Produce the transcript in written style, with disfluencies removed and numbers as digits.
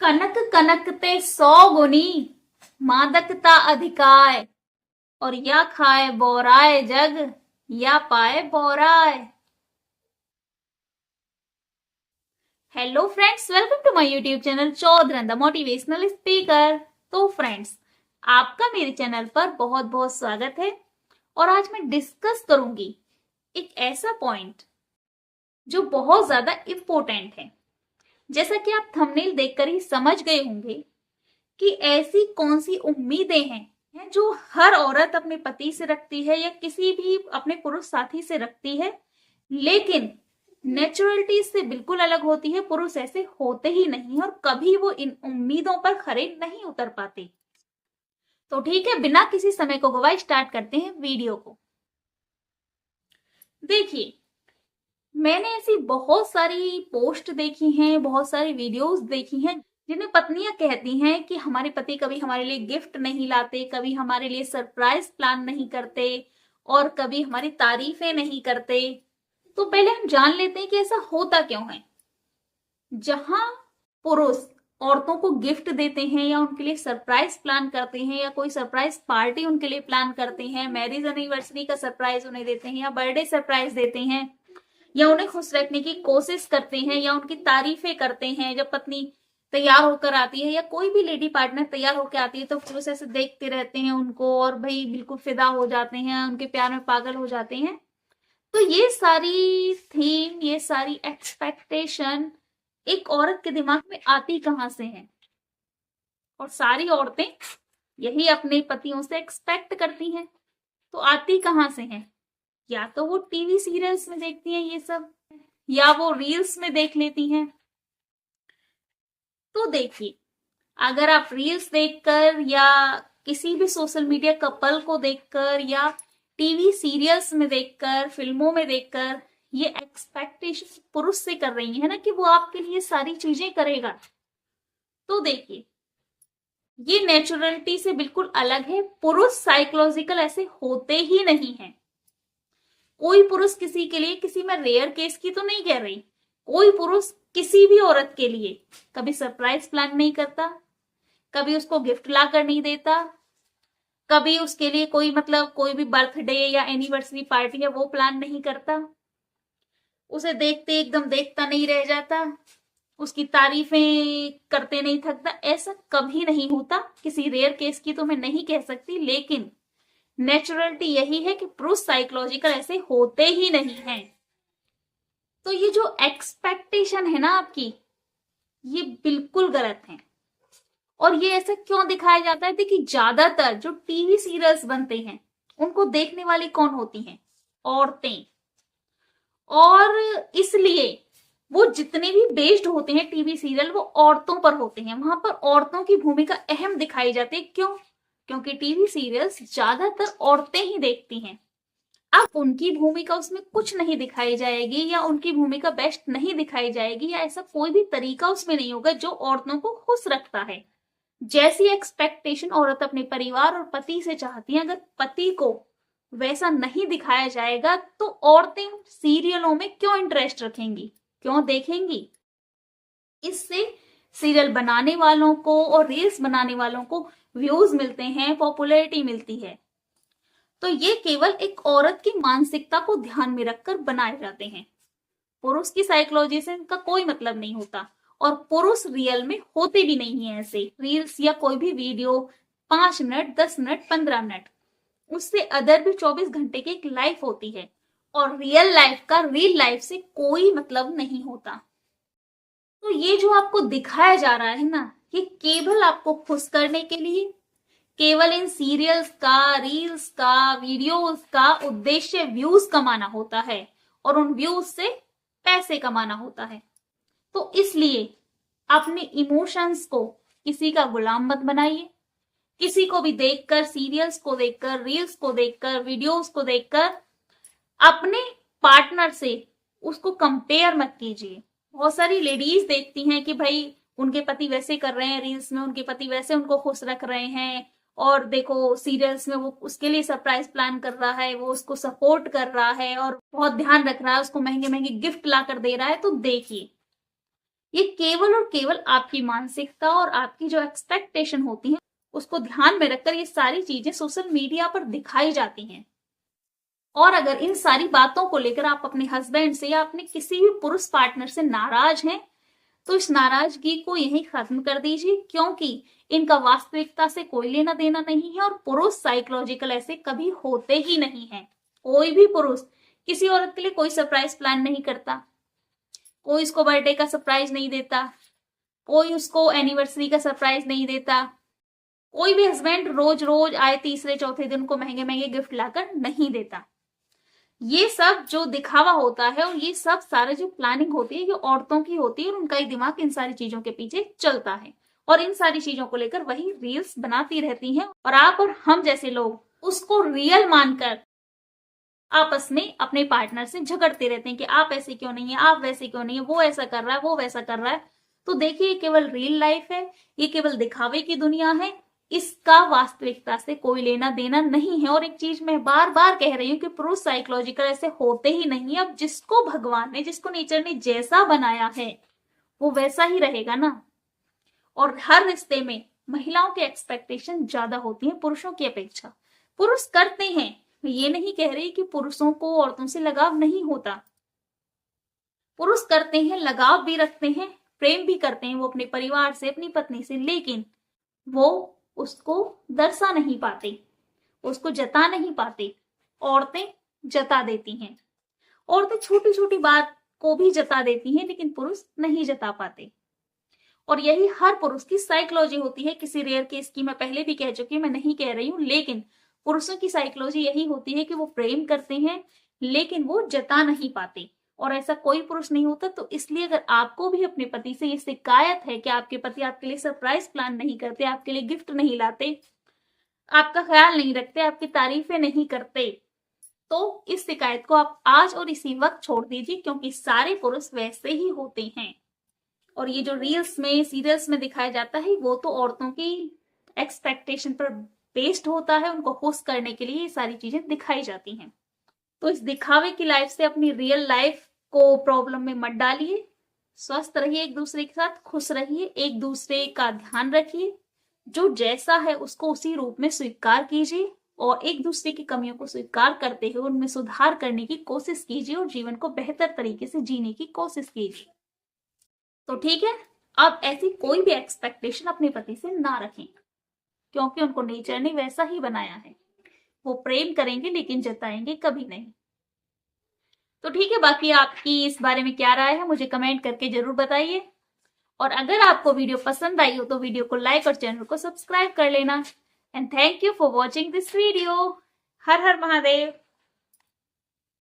कनक कनकते 100 गुनी, मादकता अधिकाय, और या खाए बोराए जग, या पाए बोराए। Hello friends, welcome to my YouTube channel Chaudharan the motivational speaker. तो फ्रेंड्स, आपका मेरे चैनल पर बहुत बहुत स्वागत है। और आज मैं डिस्कस करूंगी एक ऐसा पॉइंट जो बहुत ज्यादा इम्पोर्टेंट है। जैसा कि आप थंबनेल देखकर ही समझ गए होंगे कि ऐसी कौन सी उम्मीदें हैं जो हर औरत अपने पति से रखती है या किसी भी अपने पुरुष साथी से रखती है, लेकिन नेचुरलिटी से बिल्कुल अलग होती है। पुरुष ऐसे होते ही नहीं और कभी वो इन उम्मीदों पर खरे नहीं उतर पाते। तो ठीक है, बिना किसी समय को गवाए स्टार्ट करते हैं वीडियो को। देखिए, मैंने ऐसी बहुत सारी पोस्ट देखी हैं, बहुत सारी वीडियोस देखी हैं जिन्हें पत्नियां कहती हैं कि हमारे पति कभी हमारे लिए गिफ्ट नहीं लाते, कभी हमारे लिए सरप्राइज प्लान नहीं करते और कभी हमारी तारीफें नहीं करते। तो पहले हम जान लेते हैं कि ऐसा होता क्यों है। जहां पुरुष औरतों को गिफ्ट देते हैं या उनके लिए सरप्राइज प्लान करते हैं या कोई सरप्राइज पार्टी उनके लिए प्लान करते हैं, मैरिज एनिवर्सरी का सरप्राइज उन्हें देते हैं या बर्थडे सरप्राइज देते हैं या उन्हें खुश रखने की कोशिश करते हैं या उनकी तारीफें करते हैं, जब पत्नी तैयार होकर आती है या कोई भी लेडी पार्टनर तैयार होकर आती है तो पुरुष ऐसे देखते रहते हैं उनको और भाई बिल्कुल फिदा हो जाते हैं, उनके प्यार में पागल हो जाते हैं। तो ये सारी थीम, ये सारी एक्सपेक्टेशन एक औरत के दिमाग में आती कहां से है? और सारी औरतें यही अपने पतियों से एक्सपेक्ट करती हैं। तो आती कहां से हैं? या तो वो टीवी सीरियल्स में देखती हैं ये सब, या वो रील्स में देख लेती हैं। तो देखिए, अगर आप रील्स देखकर या किसी भी सोशल मीडिया कपल को देखकर या टीवी सीरियल्स में देखकर, फिल्मों में देखकर ये एक्सपेक्टेशन पुरुष से कर रही है ना कि वो आपके लिए सारी चीजें करेगा, तो देखिए ये नेचुरलिटी से बिल्कुल अलग है। पुरुष साइकोलॉजिकल ऐसे होते ही नहीं है। कोई पुरुष किसी के लिए, किसी में रेयर केस की तो नहीं कह रही, कोई पुरुष किसी भी औरत के लिए कभी सरप्राइज प्लान नहीं करता, कभी उसको गिफ्ट लाकर नहीं देता, कभी उसके लिए कोई कोई भी बर्थडे या एनिवर्सरी पार्टी है वो प्लान नहीं करता, उसे देखते एकदम देखता नहीं रह जाता, उसकी तारीफें करते नहीं थकता। ऐसा कभी नहीं होता। किसी रेयर केस की तो मैं नहीं कह सकती, लेकिन नेचुरलिटी यही है कि पुरुष साइकोलॉजिकल ऐसे होते ही नहीं है। तो ये जो एक्सपेक्टेशन है ना आपकी, ये बिल्कुल गलत है। और ये ऐसा क्यों दिखाया जाता है? देखिए, ज्यादातर जो टीवी सीरियल्स बनते हैं उनको देखने वाली कौन होती हैं? औरतें। और इसलिए वो जितने भी बेस्ड होते हैं टीवी सीरियल, वो औरतों पर होते हैं। वहां पर औरतों की भूमिका अहम दिखाई जाती है। क्यों? क्योंकि टीवी सीरियल्स ज्यादातर औरतें ही देखती हैं। अब उनकी भूमिका उसमें कुछ नहीं दिखाई जाएगी या उनकी भूमिका बेस्ट नहीं दिखाई जाएगी या ऐसा कोई भी तरीका उसमें नहीं होगा जो औरतों को खुश रखता है। जैसी एक्सपेक्टेशन औरत अपने परिवार और पति से चाहती है, अगर पति को वैसा नहीं दिखाया जाएगा तो औरतें सीरियलों में क्यों इंटरेस्ट रखेंगी, क्यों देखेंगी? इससे सीरियल बनाने वालों को और रील्स बनाने वालों को व्यूज मिलते हैं, पॉपुलैरिटी मिलती है। तो ये केवल एक औरत की मानसिकता को ध्यान में रखकर बनाए जाते हैं। पुरुष की साइकोलॉजी से इनका कोई मतलब नहीं होता और पुरुष रियल में होते भी नहीं है। ऐसे रील्स या कोई भी वीडियो 5 मिनट, 10 मिनट, 15 मिनट, उससे अदर भी 24 घंटे की एक लाइफ होती है और रियल लाइफ का रियल लाइफ से कोई मतलब नहीं होता। तो ये जो आपको दिखाया जा रहा है ना, ये केवल आपको खुश करने के लिए, केवल इन सीरियल्स का, रील्स का, वीडियोस का उद्देश्य व्यूज कमाना होता है और उन व्यूज से पैसे कमाना होता है। तो इसलिए अपने इमोशंस को किसी का गुलाम मत बनाइए। किसी को भी देखकर, सीरियल्स को देखकर, रील्स को देखकर, वीडियोस को देखकर अपने पार्टनर से उसको कंपेयर मत कीजिए। बहुत सारी लेडीज देखती हैं कि भाई उनके पति वैसे कर रहे हैं रील्स में, उनके पति वैसे उनको खुश रख रहे हैं, और देखो सीरियल्स में वो उसके लिए सरप्राइज प्लान कर रहा है, वो उसको सपोर्ट कर रहा है और बहुत ध्यान रख रहा है, उसको महंगे महंगे गिफ्ट ला कर दे रहा है। तो देखिए, ये केवल और केवल आपकी मानसिकता और आपकी जो एक्सपेक्टेशन होती है उसको ध्यान में रखकर ये सारी चीजें सोशल मीडिया पर दिखाई जाती हैं। और अगर इन सारी बातों को लेकर आप अपने हस्बैंड से या अपने किसी भी पुरुष पार्टनर से नाराज हैं, तो इस नाराजगी को यहीं खत्म कर दीजिए, क्योंकि इनका वास्तविकता से कोई लेना देना नहीं है और पुरुष साइकोलॉजिकल ऐसे कभी होते ही नहीं है। कोई भी पुरुष किसी औरत के लिए कोई सरप्राइज प्लान नहीं करता, कोई उसको बर्थडे का सरप्राइज नहीं देता, कोई उसको एनिवर्सरी का सरप्राइज नहीं देता, कोई भी हस्बैंड रोज रोज आए तीसरे चौथे दिन को महंगे महंगे गिफ्ट लाकर नहीं देता। ये सब जो दिखावा होता है और ये सब सारे जो प्लानिंग होती है ये औरतों की होती है और उनका ही दिमाग इन सारी चीजों के पीछे चलता है और इन सारी चीजों को लेकर वही रील्स बनाती रहती हैं और आप और हम जैसे लोग उसको रियल मानकर आपस में अपने पार्टनर से झगड़ते रहते हैं कि आप ऐसे क्यों नहीं है, आप वैसे क्यों नहीं है, वो ऐसा कर रहा है, वो वैसा कर रहा है। तो देखिए ये केवल रियल लाइफ है, ये केवल दिखावे की दुनिया है, इसका वास्तविकता से कोई लेना देना नहीं है। और एक चीज मैं बार बार कह रही हूँ कि पुरुष साइकोलॉजिकल ऐसे होते ही नहीं है। अब जिसको भगवान ने, जिसको नेचर ने जैसा बनाया है वो वैसा ही रहेगा ना। और हर रिश्ते में महिलाओं की एक्सपेक्टेशन ज्यादा होती है पुरुषों की अपेक्षा। पुरुष करते हैं, मैं ये नहीं कह रही कि पुरुषों को औरतों से लगाव नहीं होता, पुरुष करते हैं, लगाव भी रखते हैं, प्रेम भी करते हैं वो अपने परिवार से, अपनी पत्नी से, लेकिन वो उसको दर्शा नहीं पाते, उसको जता नहीं पाते। औरतें जता देती हैं, औरतें छोटी छोटी बात को भी जता देती हैं, लेकिन पुरुष नहीं जता पाते। और यही हर पुरुष की साइकोलॉजी होती है। किसी रेयर केस की मैं पहले भी कह चुकी हूं, मैं नहीं कह रही हूं, लेकिन पुरुषों की साइकोलॉजी यही होती है कि वो प्रेम करते हैं लेकिन वो जता नहीं पाते, और ऐसा कोई पुरुष नहीं होता। तो इसलिए अगर आपको भी अपने पति से ये शिकायत है कि आपके पति आपके लिए सरप्राइज प्लान नहीं करते, आपके लिए गिफ्ट नहीं लाते, आपका ख्याल नहीं रखते, आपकी तारीफें नहीं करते, तो इस शिकायत को आप आज और इसी वक्त छोड़ दीजिए, क्योंकि सारे पुरुष वैसे ही होते हैं। और ये जो रील्स में, सीरियल्स में दिखाया जाता है वो तो औरतों की एक्सपेक्टेशन पर बेस्ड होता है, उनको खुश करने के लिए ये सारी चीजें दिखाई जाती हैं। तो इस दिखावे की लाइफ से अपनी रियल लाइफ को प्रॉब्लम में मत डालिए। स्वस्थ रहिए, एक दूसरे के साथ खुश रहिए, एक दूसरे का ध्यान रखिए, जो जैसा है उसको उसी रूप में स्वीकार कीजिए और एक दूसरे की कमियों को स्वीकार करते हुए उनमें सुधार करने की कोशिश कीजिए और जीवन को बेहतर तरीके से जीने की कोशिश कीजिए। तो ठीक है, अब ऐसी कोई भी एक्सपेक्टेशन अपने पति से ना रखें, क्योंकि उनको नेचर ने वैसा ही बनाया है। वो प्रेम करेंगे लेकिन जताएंगे कभी नहीं। तो ठीक है, बाकी आपकी इस बारे में क्या राय है मुझे कमेंट करके जरूर बताइए। और अगर आपको वीडियो पसंद आई हो तो वीडियो को लाइक और चैनल को सब्सक्राइब कर लेना। And thank you for watching this video. Her her Mahadev.